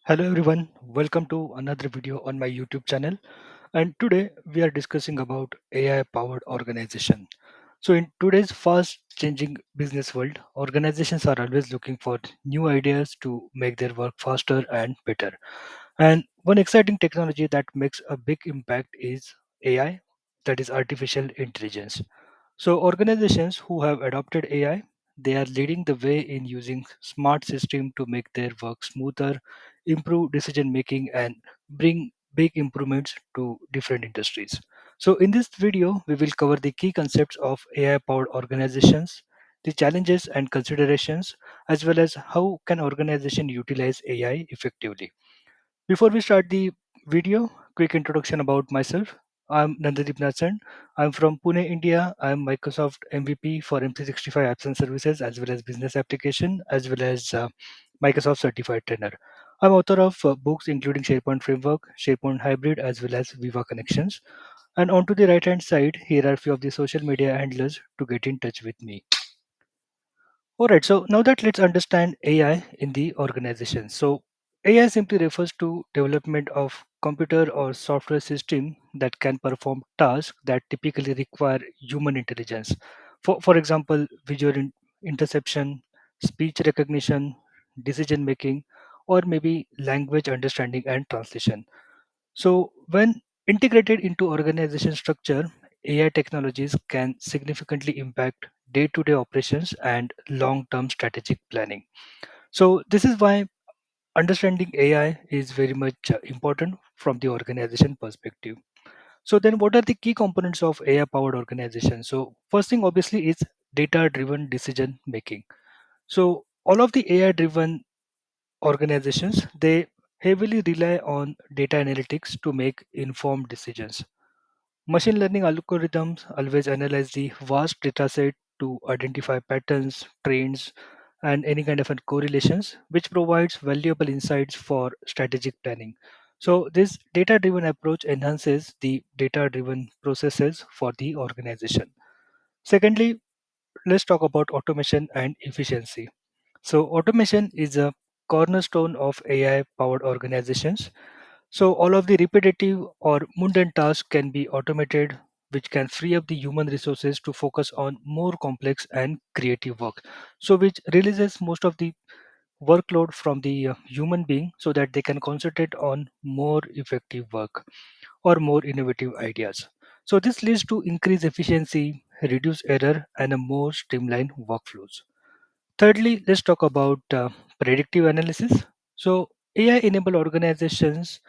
Hello everyone, welcome to another video on my YouTube channel. And today we are discussing about AI powered organization. So in today's fast changing business world, organizations are always looking for new ideas to make their work faster and better. And one exciting technology that makes a big impact is AI, that is artificial intelligence. So organizations who have adopted AI, they are leading the way in using smart system to make their work smoother, improve decision making and bring big improvements to different industries. So in this video, we will cover the key concepts of AI powered organizations, the challenges and considerations, as well as how can organization utilize AI effectively. Before we start the video, quick introduction about myself. I'm Nandadeep Natsan. I'm from Pune, India. I'm Microsoft MVP for MC65 apps and services as well as business application as well as Microsoft certified trainer. I'm author of books including SharePoint Framework, SharePoint Hybrid as well as Viva Connections. And on to the right hand side, here are a few of the social media handlers to get in touch with me. All right, so now that let's understand AI in the organization. So AI simply refers to development of computer or software system that can perform tasks that typically require human intelligence. For example, interception, speech recognition, decision making, or maybe language understanding and translation. So, when integrated into organization structure, AI technologies can significantly impact day to day operations and long term strategic planning. So, this is why understanding AI is very much important from the organization perspective. So, then what are the key components of AI powered organization? So, first thing obviously is data driven decision making. So, all of the AI driven organizations they heavily rely on data analytics to make informed decisions. Machine learning algorithms always analyze the vast data set to identify patterns, trends, and any kind of correlations, which provides valuable insights for strategic planning. So, this data driven approach enhances the data driven processes for the organization. Secondly, let's talk about automation and efficiency. So, automation is a cornerstone of AI powered organizations. So, all of the repetitive or mundane tasks can be automated, which can free up the human resources to focus on more complex and creative work. So, which releases most of the workload from the human being so that they can concentrate on more effective work or more innovative ideas. So, this leads to increased efficiency, reduced error, and a more streamlined workflows. Thirdly, let's talk about predictive analysis. So, AI enable organizations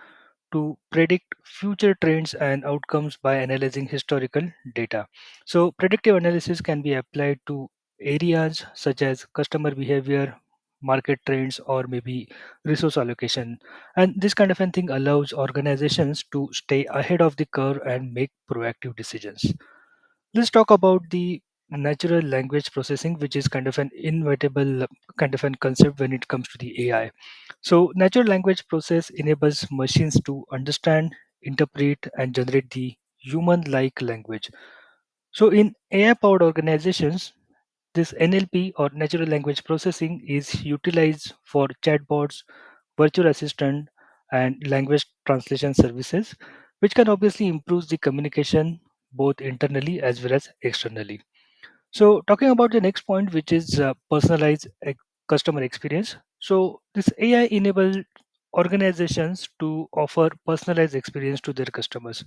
to predict future trends and outcomes by analyzing historical data. So, predictive analysis can be applied to areas such as customer behavior, market trends, or maybe resource allocation. And this kind of a thing allows organizations to stay ahead of the curve and make proactive decisions. Let's talk about the natural language processing, which is kind of an inevitable kind of an concept when it comes to the AI. So, natural language process enables machines to understand, interpret, and generate the human-like language. So, in AI-powered organizations, this NLP or natural language processing is utilized for chatbots, virtual assistant, and language translation services, which can obviously improve the communication both internally as well as externally. So, talking about the next point, which is personalized customer experience. So, this AI enables organizations to offer personalized experience to their customers.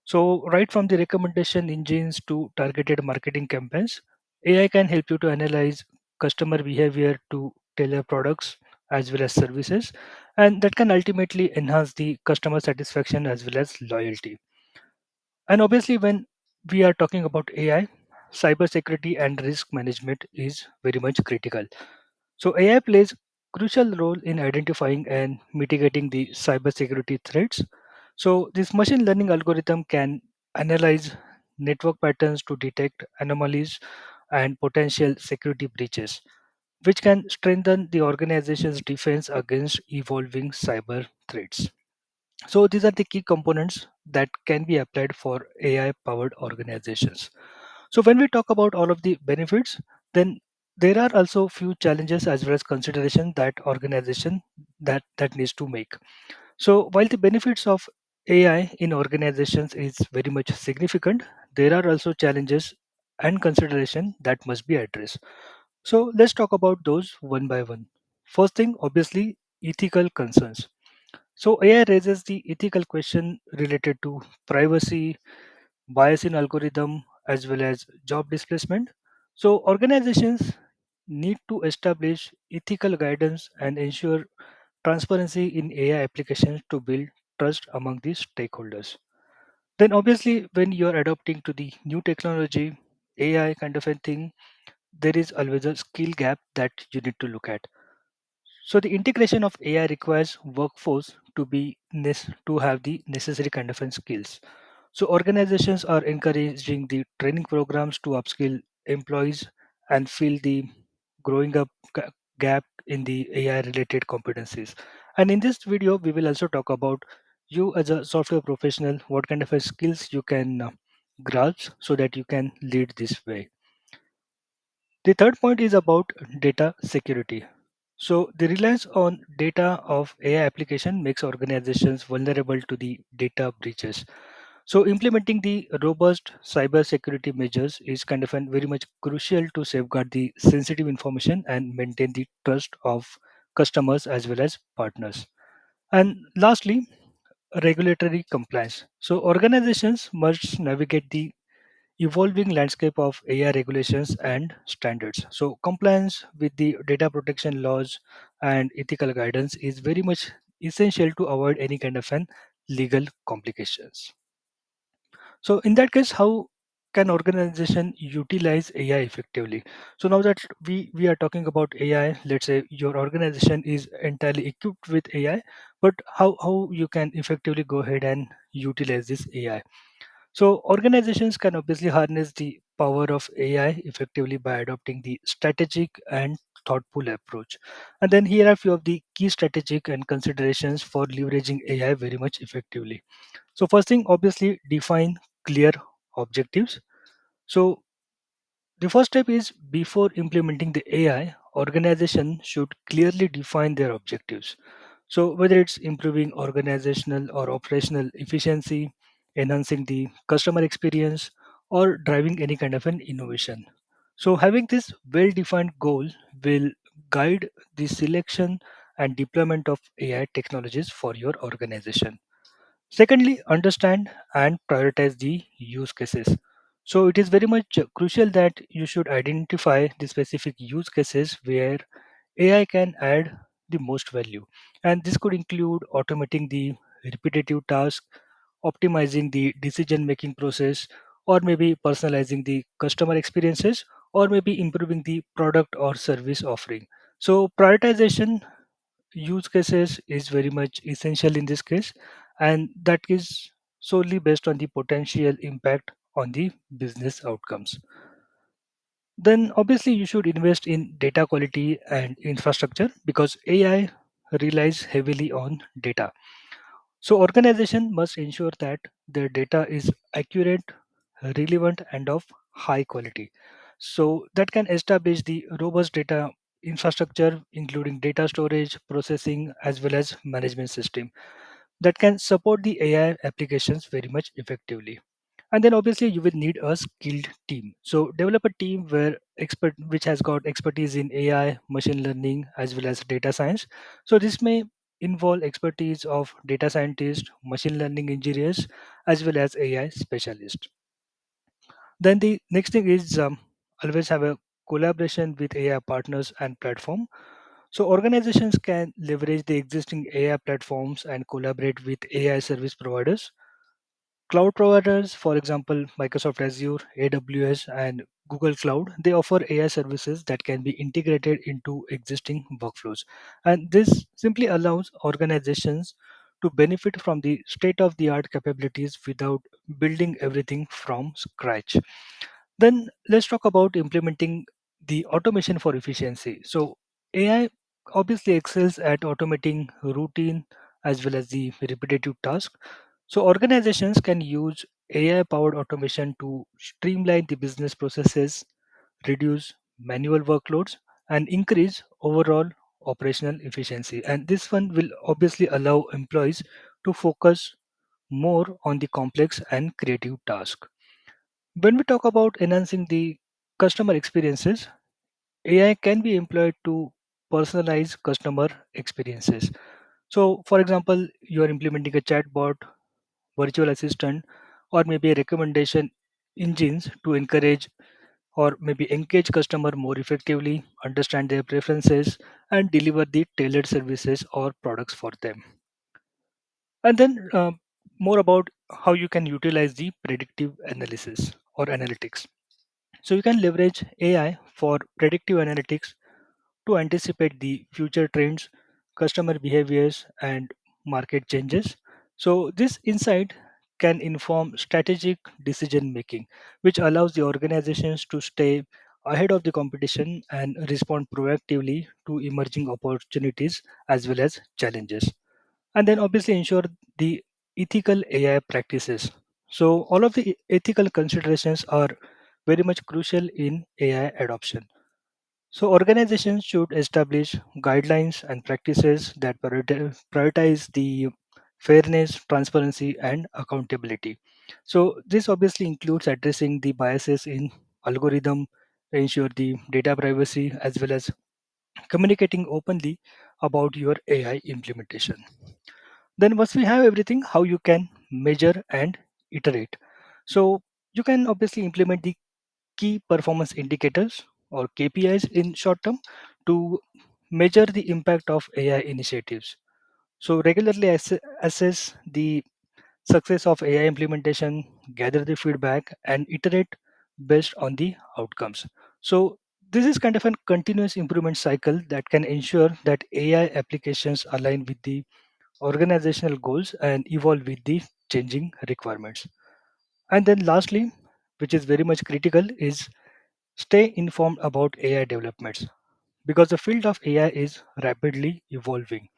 So, right from the recommendation engines to targeted marketing campaigns, AI can help you to analyze customer behavior to tailor products as well as services, and that can ultimately enhance the customer satisfaction as well as loyalty. And obviously, when we are talking about AI, cybersecurity and risk management is very much critical. So AI plays crucial role in identifying and mitigating the cybersecurity threats. So this machine learning algorithm can analyze network patterns to detect anomalies and potential security breaches, which can strengthen the organization's defense against evolving cyber threats. So these are the key components that can be applied for AI powered organizations. So when we talk about all of the benefits, then There are also few challenges as well as consideration that organization that needs to make. So while the benefits of AI in organizations is very much significant, there are also challenges and consideration that must be addressed. So let's talk about those one by one. First thing, obviously, ethical concerns. So AI raises the ethical question related to privacy, bias in algorithm, as well as job displacement. So organizations need to establish ethical guidance and ensure transparency in AI applications to build trust among the stakeholders. Then obviously when you're adopting to the new technology, AI kind of a thing, there is always a skill gap that you need to look at. So the integration of AI requires workforce to have the necessary kind of skills. So organizations are encouraging the training programs to upskill employees and fill the growing up gap in the AI related competencies. And in this video, we will also talk about you as a software professional, what kind of skills you can grasp so that you can lead this way. The third point is about data security. So the reliance on data of AI application makes organizations vulnerable to the data breaches. So implementing the robust cyber security measures is kind of very much crucial to safeguard the sensitive information and maintain the trust of customers as well as partners. And lastly, regulatory compliance. So organizations must navigate the evolving landscape of AI regulations and standards. So, compliance with the data protection laws and ethical guidance is very much essential to avoid any kind of an legal complications. So, in that case, how can organization utilize AI effectively? So now that we are talking about AI, let's say your organization is entirely equipped with AI, but how you can effectively go ahead and utilize this AI? So organizations can obviously harness the power of AI effectively by adopting the strategic and thoughtful approach. And then here are a few of the key strategic and considerations for leveraging AI very much effectively. So first thing, obviously define clear objectives. So the first step is before implementing the AI, organization should clearly define their objectives. So whether it's improving organizational or operational efficiency, enhancing the customer experience, or driving any kind of an innovation. So having this well-defined goal will guide the selection and deployment of AI technologies for your organization. Secondly, understand and prioritize the use cases. So it is very much crucial that you should identify the specific use cases where AI can add the most value. And this could include automating the repetitive task, optimizing the decision making process, or maybe personalizing the customer experiences, or maybe improving the product or service offering. So prioritization use cases is very much essential in this case, and that is solely based on the potential impact on the business outcomes. Then obviously you should invest in data quality and infrastructure because AI relies heavily on data. So organization must ensure that their data is accurate, relevant, and of high quality. So that can establish the robust data infrastructure, including data storage, processing, as well as management system that can support the AI applications very much effectively. And then obviously you will need a skilled team. So develop a team where expert which has got expertise in AI, machine learning, as well as data science. So this may involve expertise of data scientists, machine learning engineers, as well as AI specialists. Then the next thing is always have a collaboration with AI partners and platform. So organizations can leverage the existing AI platforms and collaborate with AI service providers. Cloud providers, for example, Microsoft Azure, AWS, and Google Cloud, they offer AI services that can be integrated into existing workflows. And this simply allows organizations to benefit from the state of the art capabilities without building everything from scratch. Then let's talk about implementing the automation for efficiency. So AI obviously excels at automating routine as well as the repetitive task. So organizations can use AI powered automation to streamline the business processes, reduce manual workloads and increase overall operational efficiency. And this one will obviously allow employees to focus more on the complex and creative task. When we talk about enhancing the customer experiences, AI can be employed to personalize customer experiences. So, for example, you are implementing a chatbot, virtual assistant, or maybe a recommendation engines to encourage or maybe engage customer more effectively, understand their preferences, and deliver the tailored services or products for them. And then more about how you can utilize the predictive analysis or analytics. So you can leverage AI for predictive analytics to anticipate the future trends, customer behaviors, and market changes. So, this insight can inform strategic decision making, which allows the organizations to stay ahead of the competition and respond proactively to emerging opportunities as well as challenges. And then, obviously, ensure the ethical AI practices. So, all of the ethical considerations are very much crucial in AI adoption. So, organizations should establish guidelines and practices that prioritize the fairness, transparency, and accountability. So, this obviously includes addressing the biases in algorithm, ensure the data privacy, as well as communicating openly about your AI implementation. Then, once we have everything, how you can measure and iterate. So, you can obviously implement the key performance indicators or KPIs in short term to measure the impact of AI initiatives. So, regularly assess the success of AI implementation, gather the feedback, and iterate based on the outcomes. So, this is kind of a continuous improvement cycle that can ensure that AI applications align with the organizational goals and evolve with the changing requirements. And then, lastly, which is very much critical, is stay informed about AI developments because the field of AI is rapidly evolving.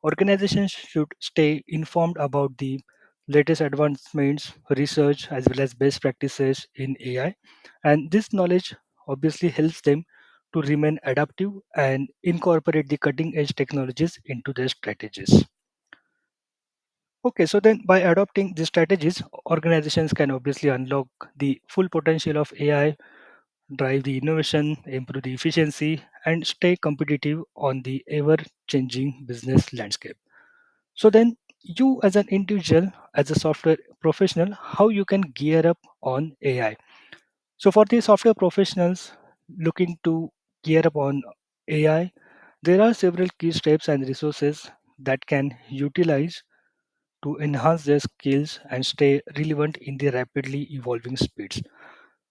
Organizations should stay informed about the latest advancements, research, as well as best practices in AI. And this knowledge obviously helps them to remain adaptive and incorporate the cutting edge technologies into their strategies. Okay, so then by adopting these strategies, organizations can obviously unlock the full potential of AI, drive the innovation, improve the efficiency, and stay competitive on the ever changing business landscape. So, then you, as an individual, as a software professional, how you can gear up on AI. So, for the software professionals looking to gear up on AI, there are several key steps and resources that can utilize to enhance their skills and stay relevant in the rapidly evolving speeds.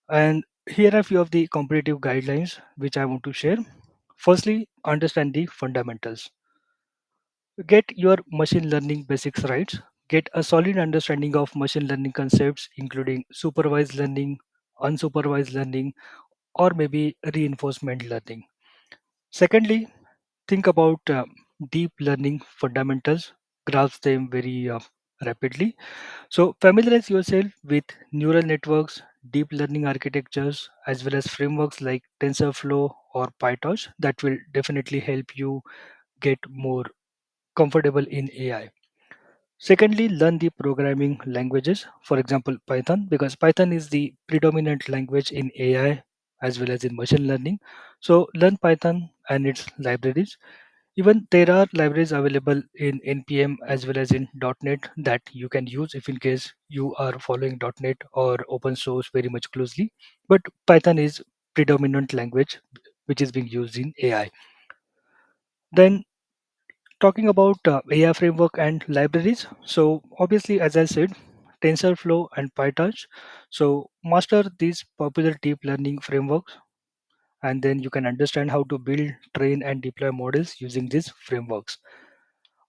And here are a few of the competitive guidelines which I want to share. Firstly, understand the fundamentals. Get your machine learning basics right. Get a solid understanding of machine learning concepts, including supervised learning, unsupervised learning, or maybe reinforcement learning. Secondly, think about deep learning fundamentals, grasp them very rapidly. So, familiarize yourself with neural networks, deep learning architectures, as well as frameworks like TensorFlow or PyTorch that will definitely help you get more comfortable in AI. Secondly, learn the programming languages, for example, Python, because Python is the predominant language in AI as well as in machine learning. So, learn Python and its libraries. Even there are libraries available in npm as well as in .NET that you can use if in case you are following .NET or open source very much closely. But Python is predominant language which is being used in AI. Then talking about AI framework and libraries. So obviously, as I said, TensorFlow and PyTorch. So master these popular deep learning frameworks, and then you can understand how to build, train, and deploy models using these frameworks.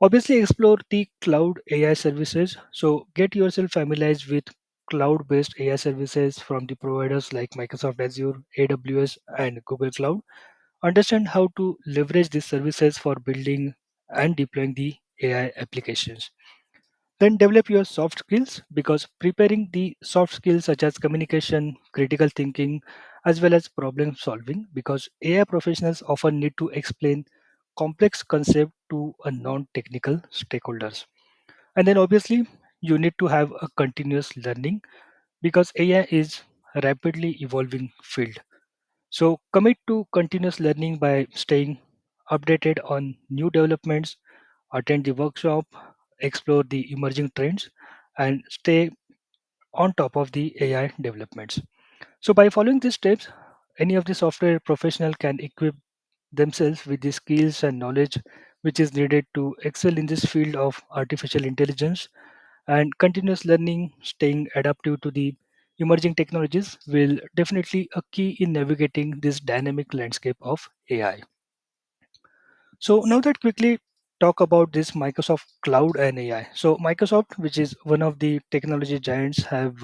Obviously, explore the cloud AI services. So, get yourself familiarized with cloud based AI services from the providers like Microsoft Azure, AWS, and Google Cloud. Understand how to leverage these services for building and deploying the AI applications. Then develop your soft skills because preparing the soft skills such as communication, critical thinking, as well as problem solving, because AI professionals often need to explain complex concepts to a non-technical stakeholders. And then obviously you need to have a continuous learning, because AI is a rapidly evolving field. So commit to continuous learning by staying updated on new developments, attend the workshop, explore the emerging trends, and stay on top of the AI developments. So by following these steps, any of the software professional can equip themselves with the skills and knowledge which is needed to excel in this field of artificial intelligence. And continuous learning, staying adaptive to the emerging technologies will definitely a key in navigating this dynamic landscape of AI. So now that quickly talk about this Microsoft Cloud and AI. So Microsoft, which is one of the technology giants, have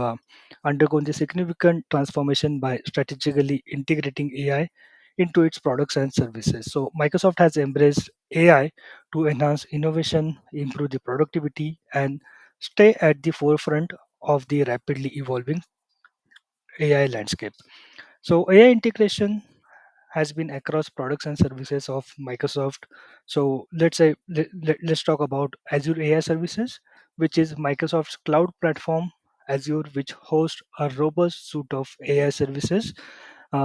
undergone the significant transformation by strategically integrating AI into its products and services. So Microsoft has embraced AI to enhance innovation, improve the productivity, and stay at the forefront of the rapidly evolving AI landscape. So AI integration has been across products and services of Microsoft. So let's talk about Azure AI Services, which is Microsoft's cloud platform, Azure, which hosts a robust suite of AI services.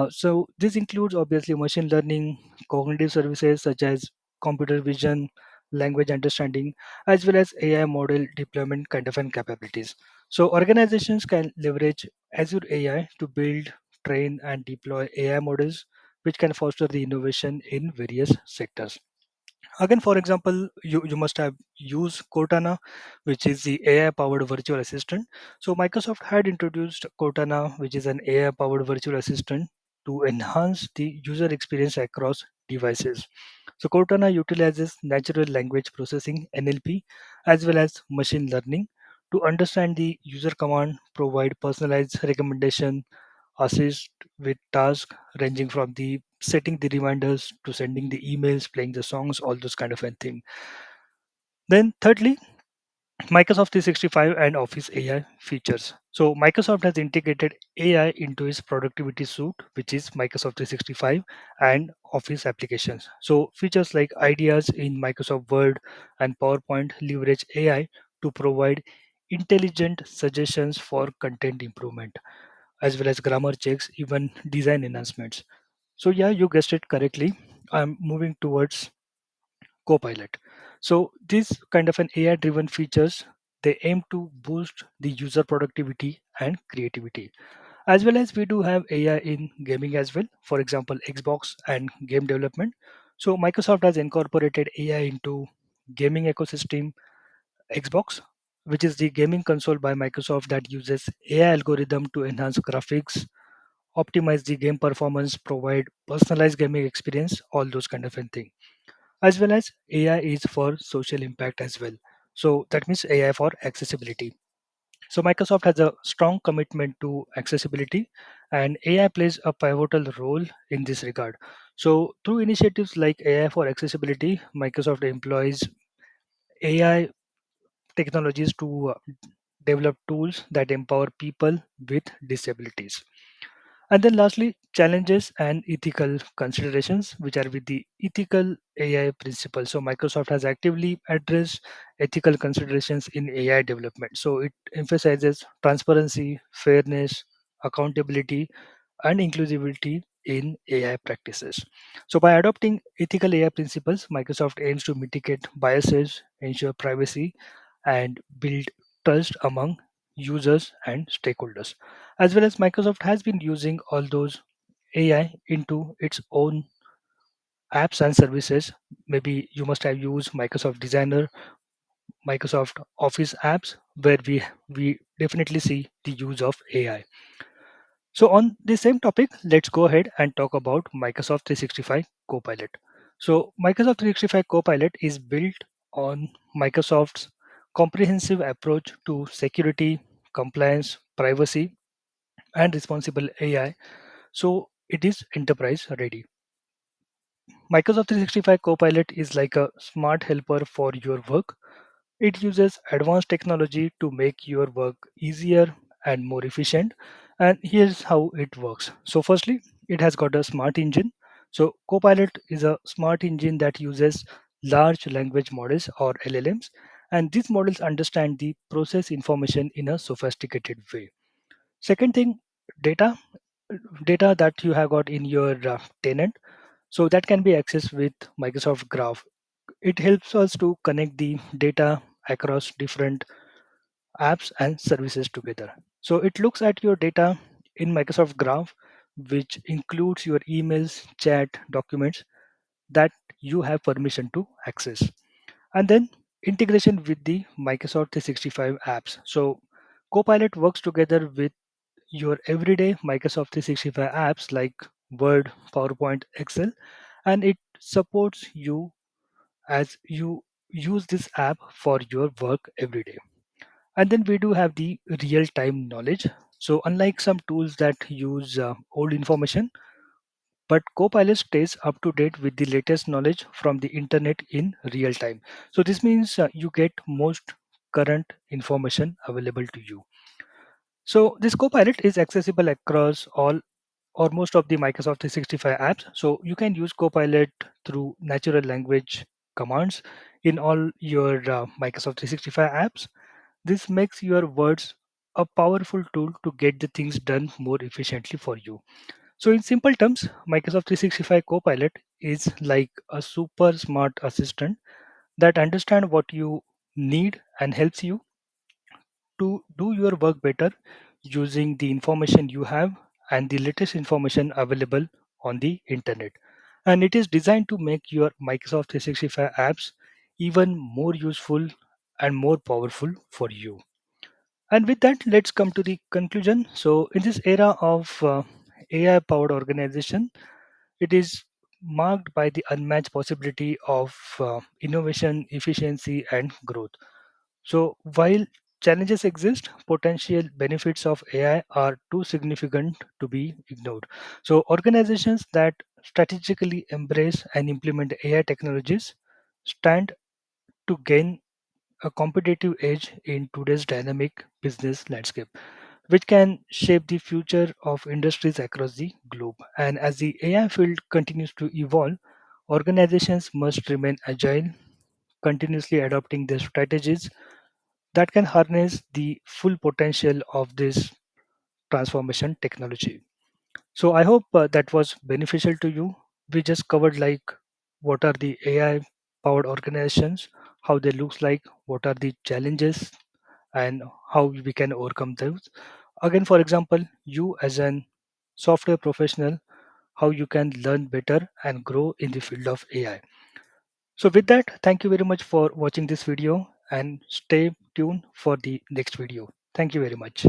So this includes obviously machine learning, cognitive services such as computer vision, language understanding, as well as AI model deployment kind of an capabilities. So organizations can leverage Azure AI to build, train, and deploy AI models which can foster the innovation in various sectors. Again, for example, you must have used Cortana, which is the AI powered virtual assistant. So Microsoft had introduced Cortana, which is an AI powered virtual assistant to enhance the user experience across devices. So Cortana utilizes natural language processing (NLP) as well as machine learning to understand the user command, provide personalized recommendation, assist with tasks ranging from the setting the reminders to sending the emails, playing the songs, all those kind of a thing. Then thirdly, Microsoft 365 and Office AI features. So Microsoft has integrated AI into its productivity suite, which is Microsoft 365 and Office applications. So features like ideas in Microsoft Word and PowerPoint leverage AI to provide intelligent suggestions for content improvement, as well as grammar checks, even design enhancements. So yeah, you guessed it correctly. I'm moving towards Copilot. So these kind of an AI-driven features, they aim to boost the user productivity and creativity. As well as we do have AI in gaming as well. For example, Xbox and game development. So Microsoft has incorporated AI into gaming ecosystem. Xbox, which is the gaming console by Microsoft that uses AI algorithm to enhance graphics, optimize the game performance, provide personalized gaming experience, all those kind of a thing. As well as AI is for social impact as well. So that means AI for accessibility. So Microsoft has a strong commitment to accessibility, and AI plays a pivotal role in this regard. So through initiatives like AI for accessibility, Microsoft employs AI technologies to develop tools that empower people with disabilities. And then lastly, challenges and ethical considerations, which are with the ethical AI principles. So Microsoft has actively addressed ethical considerations in AI development. So it emphasizes transparency, fairness, accountability, and inclusivity in AI practices. So by adopting ethical AI principles, Microsoft aims to mitigate biases, ensure privacy, and build trust among users and stakeholders. As well as Microsoft has been using all those AI into its own apps and services. Maybe you must have used Microsoft Designer, Microsoft Office apps, where we definitely see the use of AI. So on the same topic, let's go ahead and talk about Microsoft 365 Copilot. So Microsoft 365 Copilot is built on Microsoft's comprehensive approach to security, compliance, privacy, and responsible AI. So it is enterprise ready. Microsoft 365 Copilot is like a smart helper for your work. It uses advanced technology to make your work easier and more efficient. And here's how it works. So, firstly, it has got a smart engine. So, Copilot is a smart engine that uses large language models or LLMs, and these models understand the process information in a sophisticated way. Second thing, data data that you have got in your tenant, so that can be accessed with Microsoft Graph. It helps us to connect the data across different apps and services together. So it looks at your data in Microsoft Graph, which includes your emails, chat, documents that you have permission to access. And then integration with the Microsoft 365 apps. So Copilot works together with your everyday Microsoft 365 apps like Word, PowerPoint, Excel, and it supports you as you use this app for your work every day. And then we do have the real time knowledge. So, unlike some tools that use old information, but Copilot stays up to date with the latest knowledge from the internet in real time. So, this means you get most current information available to you. So, this Copilot is accessible across all or most of the Microsoft 365 apps. So, you can use Copilot through natural language commands in all your Microsoft 365 apps. This makes your words a powerful tool to get the things done more efficiently for you. So, in simple terms, Microsoft 365 Copilot is like a super smart assistant that understands what you need and helps you to do your work better using the information you have and the latest information available on the internet. And it is designed to make your Microsoft 365 apps even more useful and more powerful for you. And with that, let's come to the conclusion. So, in this era of AI powered organization, it is marked by the unmatched possibility of innovation, efficiency, and growth. So, while challenges exist, potential benefits of AI are too significant to be ignored. So, organizations that strategically embrace and implement AI technologies stand to gain a competitive edge in today's dynamic business landscape, which can shape the future of industries across the globe. And as the AI field continues to evolve, organizations must remain agile, continuously adopting their strategies that can harness the full potential of this transformation technology. So I hope that was beneficial to you. We just covered like what are the AI powered organizations, how they looks like, what are the challenges and how we can overcome those. Again, for example, you as an software professional, how you can learn better and grow in the field of AI. So with that, thank you very much for watching this video and stay tuned for the next video. Thank you very much.